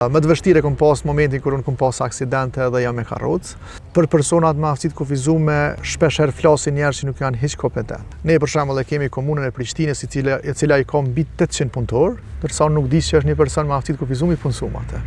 Më të vështirë kom pas momentin kur unë kom pas aksidente dhe jam me karrocë. Për personat me aftësitë kufizume, shpeshherë flasin njerëz që nuk janë hiç kompetent. Ne për shembull e kemi komunën e Prishtinës e cila i ka mbi 800 punëtor, ndërsa nuk di që është një person me aftësitë kufizume i punësuar atë.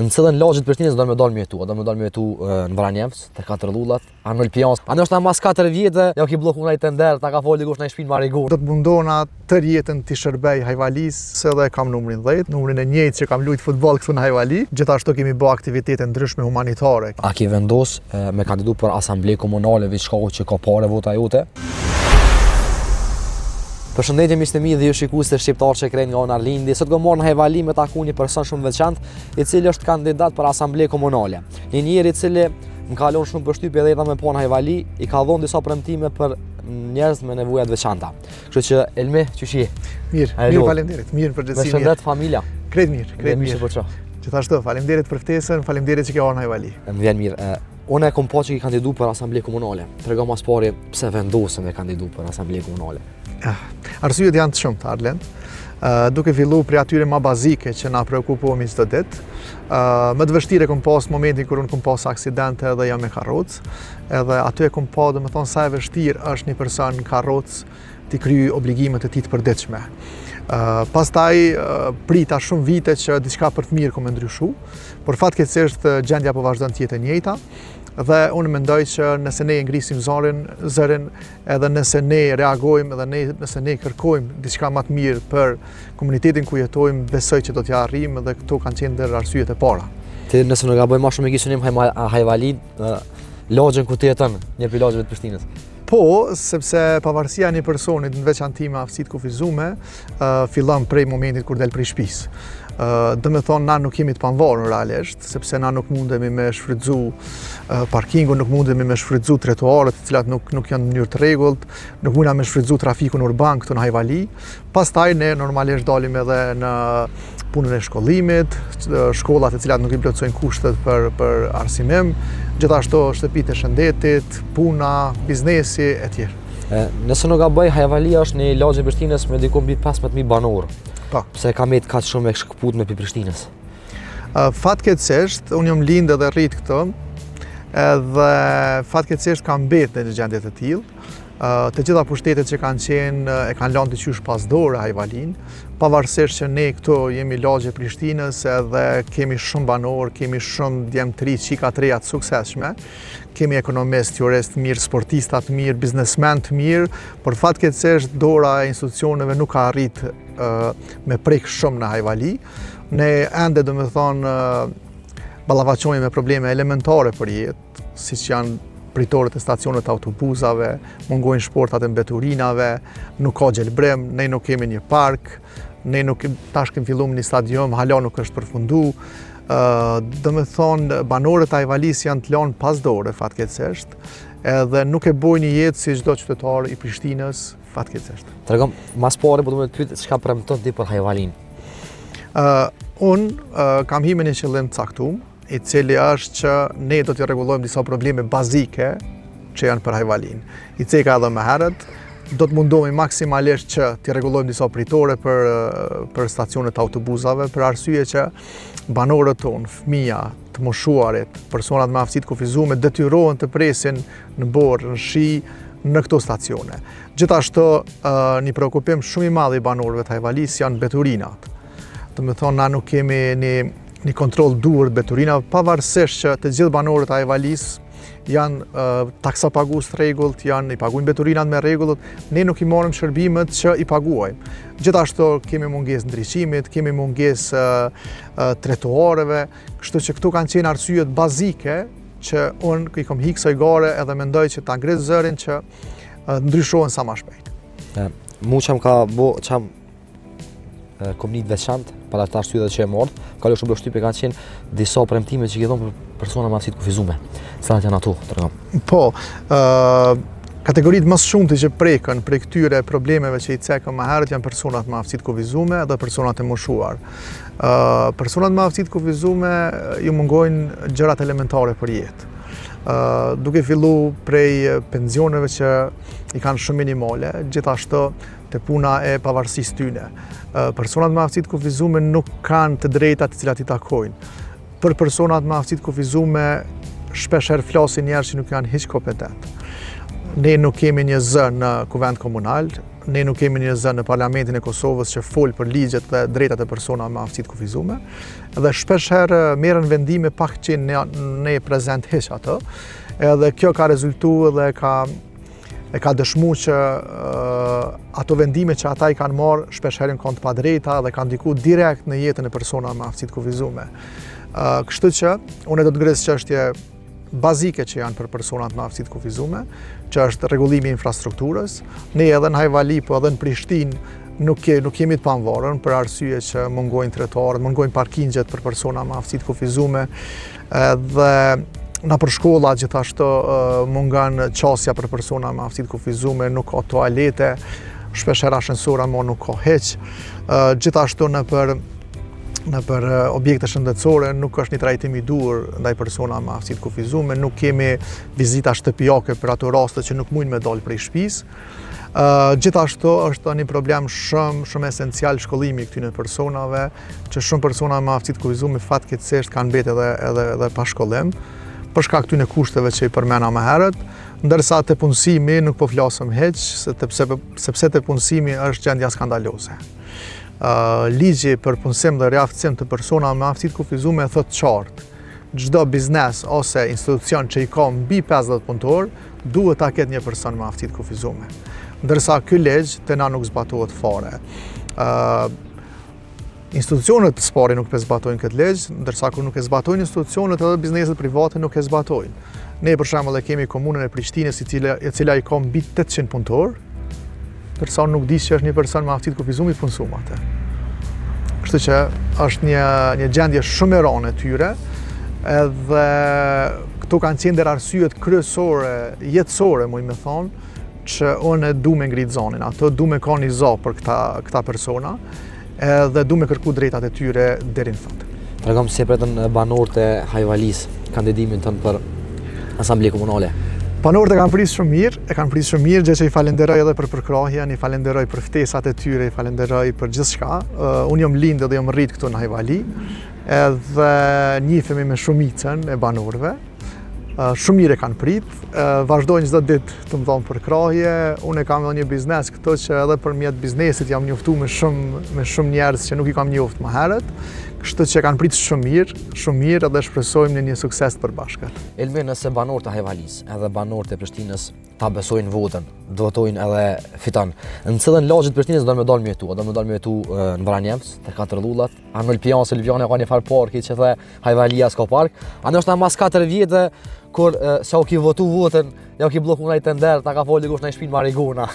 Në cilën lagje të Prishtinës do më dalë me jetu në Vranjevc, te Katërlullat, Arnold Pians. Anë është mas 4 vjetë, ja ki bllokuar ai tender, ta ka foli kush në shtëpinë Marigur. Do të mundona tër jetën ti shërbej Hajvalis, se edhe kam numrin 10, numrin e njëjtë që kam luajt futboll këtu në Hajvali. Gjithashtu kemi bë aktivitete ndryshme humanitare. A ki vendos me kandidu për asamble komunale veçka që ka pare vota jote? Përshëndetje miqtë mi dhe ju shikues të shqiptar që krejnë nga Arlindi. Sot do marr në Hajvali me taku një person shumë veçantë, i cili është kandidat për asamble komunale. Një njeri i cili më ka lënë shumë përshtypje edhe me punë në Hajvali, i ka dhënë disa premtime për njerëz me nevoja të veçanta. Kështu që Elmi, çuçi je? Mirë, faleminderit. Mirë për gjithësi. Përshëndet familja. Krejt mirë. Gjithashtu, faleminderit për ftesën, faleminderit që ke ardhur në Hajvali. Më vjen mirë. Unë e kom pa që i kandidu për asamble komunale. Trego mas pari pse vendosëm me kandidu për asamble komunale. Arsyet janë të shumta, Arlen. Duke filluar prej atyre më bazike që na preokupohemi çdo ditë. Më të vështirë kom pas momentin kur unë kom pas aksidente dhe jam me karrocë. Edhe aty e kom pa, domethënë sa e vështirë është një person në karrocë të kryej obligimet e tij të përditshme. Pastaj prita shumë vite që diçka për të mirë kom ndryshu, por fatkeqësisht gjendja po vazhdon të jetë e njëjta. Dhe unë mendoj që nëse ne ngrisim zërin, edhe nëse ne reagojmë edhe nëse ne kërkojmë diçka më të mirë për komunitetin ku jetojmë, besoj që do t'ja arrijmë dhe këto kanë qenë ndër arsyet e para. Ti nëse nuk gaboj më shumë e kishin Hajvali, lagjen ku ti jeton, një prej lagjeve të Prishtinës. Po, sepse pavarësia e një personit në veçanti me aftësitë kufizume fillon prej momentit kur del prej shtëpisë. Do me thonë, na nuk jemi të pavarur realisht, sepse na nuk mundemi me shfrytëzu parkingun, nuk mundemi me shfrytëzu trotuarët, të cilat nuk janë në mënyrë të rregullt, nuk mundna me shfrytëzu trafikun urban këtu në Hajvali. Pastaj ne normalisht dalim edhe në punën e shkollimit, shkollat e cilat nuk i plotësojnë kushtet për arsimim, gjithashtu shtëpitë e shëndetit, puna, biznesi etj. Nëse nuk gaboj, Hajvali është një lagje Prishtinës me diku mbi 15.000 banor. Pse ka me të kaq shumë e shkëput me pi Prishtinës? Fatkeqësisht, unë jam lind edhe rrit këtu, edhe fatkeqësisht kam mbetë në gjendje të tillë. Të gjitha pushtetet që kanë qenë e kanë lënë të qysh pas dore Hajvalin, pavarësisht që ne këtu jemi lagje Prishtinës edhe kemi shumë banor, kemi shumë djemë të ri, çika të reja të suksesshme, kemi ekonomist, jurist mirë, sportista të mirë, biznesmen të mirë, por fatkeqësisht dora e institucioneve nuk ka arrit me prek shumë në Hajvali. Ne ende do me thonë ballafaqohemi me probleme elementare për jetë, siç janë pritorët e stacionet autobusave, mungojnë shportat e mbeturinave, nuk ka gjelbrim, ne nuk kemi një park, ne nuk tash kemi filluar një stadium, hala nuk është përfundu. Do me thonë, banorët e Hajvalis janë të lanë pas dore, fatkeqësisht, edhe nuk e bojnë një jetë si çdo qytetar i Prishtinës, fatkeqësisht. Tregom, mas pari po do të pyet çka premton ti për Hajvalin. Unë kam hime një qëllim të caktuar, i cili është që ne do t'ja rregullojmë disa probleme bazike që janë për Hajvalin. I ceka edhe më herët, do të mundohemi maksimalisht që t'i rregullojmë disa pritore për stacionet autobusave, për arsye që banorët tonë, fëmija, të moshuarit, personat me aftësitë kufizume detyrohen të presin në borë, në shi, në këto stacione. Gjithashtu, një preokupim shumë i madh i banorëve të Hajvalis janë mbeturinat. Do të thonë, na nuk kemi një kontroll duhur të mbeturinave, pavarësisht që të gjithë banorët e Hajvalis janë taksapagues të rregullt, i paguajnë mbeturinat me rregullt, ne nuk i marrim shërbimet që i paguajmë. Gjithashtu kemi mungesë ndriçimit, kemi mungesë trotuareve, kështu që këto kanë qenë arsyet bazike që unë i kam hiq soi gare edhe mendoj që ta ngres zërin që ndryshohen sa më shpejt. Mu çam ka bo çam komunit veçantë, para të arsyeve që e mort, ka lëshu përshtypje kanë qenë disa premtime që i dhon për persona me aftësitë kufizume. Cilat janë ato, tregom? Po, kategoritë më shumtë që prekën prej këtyre problemeve që i cekëm më herët janë personat me aftësitë kufizume dhe personat e moshuar. Personat me aftësitë kufizume ju mungojnë gjërat elementare për jetë. Duke fillu prej pensioneve që i kanë shumë minimale, gjithashtu te puna e pavarësisë tyne. Personat me aftësi të kufizuar nuk kanë të drejtat të cilat i takojnë. Për personat me aftësi të kufizuar shpeshherë flasin njerëz që nuk janë hiç kompetent. Ne nuk kemi një zë në kuvend komunal, ne nuk kemi një zë në Parlamentin e Kosovës që fol për ligjet dhe drejtat e personave me aftësi të kufizuar, dhe shpeshherë merren vendime pak që ne prezent hiç ato, edhe kjo ka rezultuar dhe ka dëshmuar që ato vendime që ata i kanë marrë shpeshherë kanë të padrejta dhe kanë ndikuar direkt në jetën e personave me aftësi të kufizuar. Kështu që unë do të ngres çështje bazike që janë për personat me aftësi të kufizuar, që është rregullimi i infrastrukturës. Ne edhe në Hajvali, po edhe në Prishtinë nuk jemi të pavarur për arsye që mungojnë trotuarët, mungojnë parkingjet për persona me aftësi të kufizuar, dhe na për shkolla gjithashtu mungon qasja për persona me aftësi të kufizuar, nuk ka toalete, shpeshherë ashensora nuk ka hiç. Gjithashtu në për objekte shëndetësore nuk është një trajtim i duhur ndaj persona me aftësi të kufizuar, nuk kemi vizita shtëpiake për ato raste që nuk mundin me dalë prej shtëpisë. Gjithashtu është një problem shumë esencial shkollimi i këtyre personave, që shumë persona me aftësi të kufizuar fatkeqësisht kanë mbetë edhe pa shkollim, për shkak këtyre kushteve që i përmenda më herët, ndërsa te punësimi nuk po flasëm hiç, sepse te punësimi është gjendja skandaloze. Ligji për punësim dhe riaftësim të persona me aftësi të kufizuar thotë qartë, çdo biznes ose institucion që i ka mbi 50 punëtor duhet ta ketë një person me aftësi të kufizuar. Ndërsa ky ligj te na nuk zbatohet fare. Institucionet spari nuk e zbatojnë këtë ligj, ndërsa kur nuk e zbatojnë institucionet, edhe bizneset private nuk e zbatojnë. Ne për shembull e kemi komunën e Prishtinës e cila i ka mbi 800 punëtor, ndërsa nuk di që është një person me aftësi të kufizuar i punësuar atë. Kështu që është një gjendje shumë e rëndë e tyre, edhe këto kanë qenë ndër arsyet kryesore, jetësore, muj me thonë, që unë du me ngrit zonin ato, du me ka një zo për këta persona, edhe du me kërku drejtat e tyre deri në fund. Tregom se pretën banorët e Hajvalis kandidimin tënë për Asambleë Komunale. Banorët e kanë prisë shumë mirë, gjë që i falenderoj edhe për përkrahjen, i falenderoj për ftesat e tyre, i falenderoj për gjithçka. Unë jam lindë dhe jam rrit këtu në Hajvali, edhe njihemi me shumicën e banorëve. Shumë mirë e kanë prit, vazhdojnë çdo ditë të më thonë përkrahje. Unë kam edhe një biznes këtu që edhe përmjet biznesit jam njoftuar me shumë njerëz që nuk i kam njoftuar më herët. Kështu që kanë pritur shumë mirë edhe shpresojmë në një sukses të përbashkët. Elmi, nëse banorët e Hajvalis edhe banorët e Prishtinës ta besojnë votën, do votojnë edhe fiton, në cilën lagje të Prishtinës do me dalë me jetu? Do me dalë me jetu në Vranjevc, te Katërdullat, a në Lpian, se Lpian ka një farë parki që the Hajvalia s'ka park, a nështë mas 4 vjetë kur sa u ki votu votën, ja u ki bloku nga i tender, ta ka foli dikush në shpinë Marigona,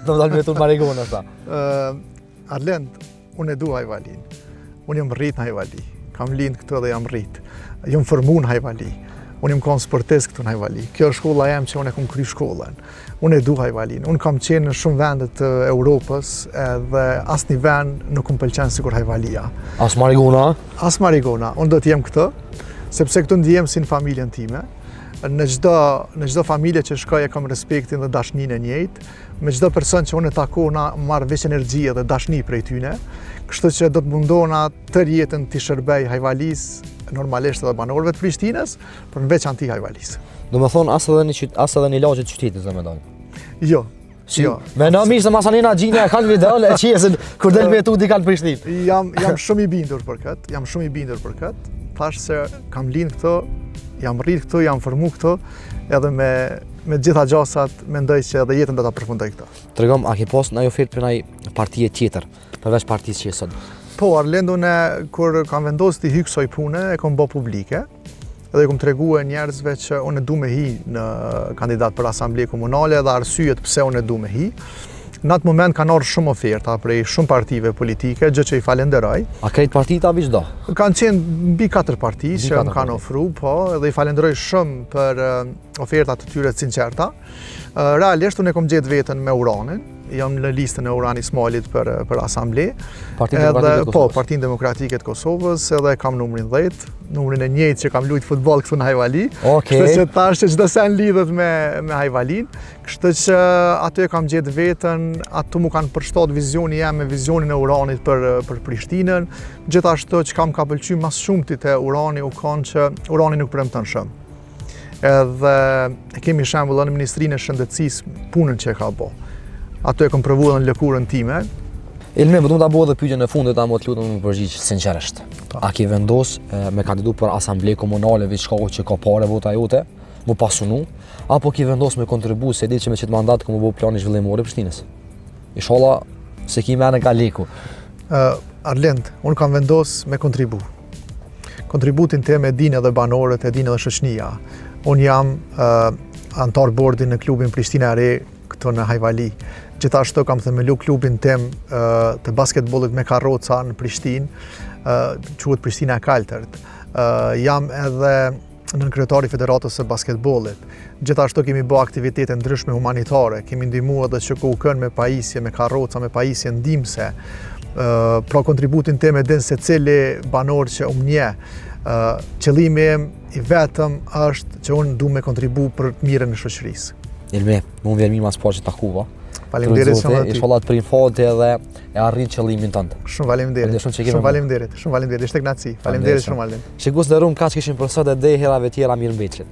do me dalë me jetu në Marigona, sa. Arlend, unë e du Hajvalin. Unë jam rrit në Hajvali, kam lind këtu dhe jam rrit. Jam formu në Hajvali, unë jam kon sportist këtu në Hajvali. Kjo është shkolla jem që unë e kom kry shkollën. Unë e du Hajvalin, unë kam qenë në shumë vendet të Europës dhe asnjë vend nuk më pëlqen sikur Hajvalia. As Marigona? As Marigona, unë do të jem këtu, sepse këtu ndihem si në familjen time. Në çdo familje që shkoj e kam respektin dhe dashninë e njëjtë. Me çdo person që unë e takona marr veç energji dhe dashni prej tyne. Kështu që do të mundohna tërë jetën të shërbej Hajvalis, normalisht edhe banorëve të Prishtinës, por në veçantë Hajvalis. Do me thonë as edhe një lagje të qytetit do me dalë. Jo. Jo. Me në mirë se Masanina Gjinja kanë videon e qesin kur del me jetu di kanë Prishtinë. Jam shumë i bindur për këtë. Thash se kam lind këtu, jam rrit këtu, jam formu këtu, edhe me gjitha gjasat mendoj që edhe jetën do ta përfundoj këtu. Tregom, a ke pas ndaj ofertë për ndaj partije tjetër, përveç partisë që je sot? Po, Arlend, unë kur kam vendosur të hy kësaj pune, e kam bë publike. Edhe kom treguar njerëzve që unë du me hi në kandidat për Asambleë Komunale dhe arsyet pse unë du me hi. Në atë moment kanë ardhur shumë oferta prej shumë partive politike, gjë që i falenderoj. A krejt partitë apo çdo? Kanë qenë mbi 4 parti që më kanë ofruar, po, dhe i falenderoj shumë për ofertat të tyre të sinqerta. Realisht unë e kom gjetë veten me Uranin, jam në listën e Urani Ismailit për asamble. Partinë Demokratike të Po, Kosovës. Partinë Demokratike të Kosovës, edhe kam numrin 10, numrin e njëjtë që kam luajt futboll këtu në Hajvali. Okej. Kështu që tash që çdo sen lidhet me Hajvalin, kështu që aty kam gjetë veten, aty mu kanë përshtat vizioni jam me vizionin e Uranit për Prishtinën. Gjithashtu që kam ka pëlqyer mas shumtit e Urani u kanë që Urani nuk premton shumë. Edhe kemi shembull në Ministrinë e Shëndetësisë punën që e ka bë. Ato e kam provuar në lëkurën time. Elmi, më du ta bëu edhe pyetjen e fundit, ama të lutem më përgjigj sinqerisht. A ke vendos me kandidu për asamble komunale veç shkaku që ka parë vota jote, mu pasunu, apo ke vendos me kontribu se di që me qëtë mandat ka më bëu plani zhvillimor i Prishtinës? Inshallah se ki me në kaleku. Arlend, unë kam vendos me kontribu. Kontributin tim e dinë edhe banorët, e dinë edhe shoqënia. Unë jam antar bordi në klubin Prishtina e Re këtu në Hajvali. Gjithashtu kam themelu klubin tim të basketbollit me karroca në Prishtinë, quhet Prishtina e Kaltërt. Jam edhe nënkryetari i Federatës së Basketbollit. Gjithashtu kemi bë aktivitete ndryshme humanitare, kemi ndihmuar edhe QKUK-n me pajisje, me karroca, me pajisje ndihmëse. Pra kontributin tim e din se cili banor që njeh. Qëllimi im i vetëm është që unë du me kontribu për mirën e shoqërisë. Elmi, më vjen mirë mas po që takuva. Faleminderit shumë aty. Inshallah të prim fate edhe e arrit qëllimin tënd. Shumë faleminderit. Shumë faleminderit. Shumë faleminderit. Ishte kënaqësi. Faleminderit shumë Alin. Shikus në rrum kaç kishin për sot e dhe herave tjera mirëmbëjtje.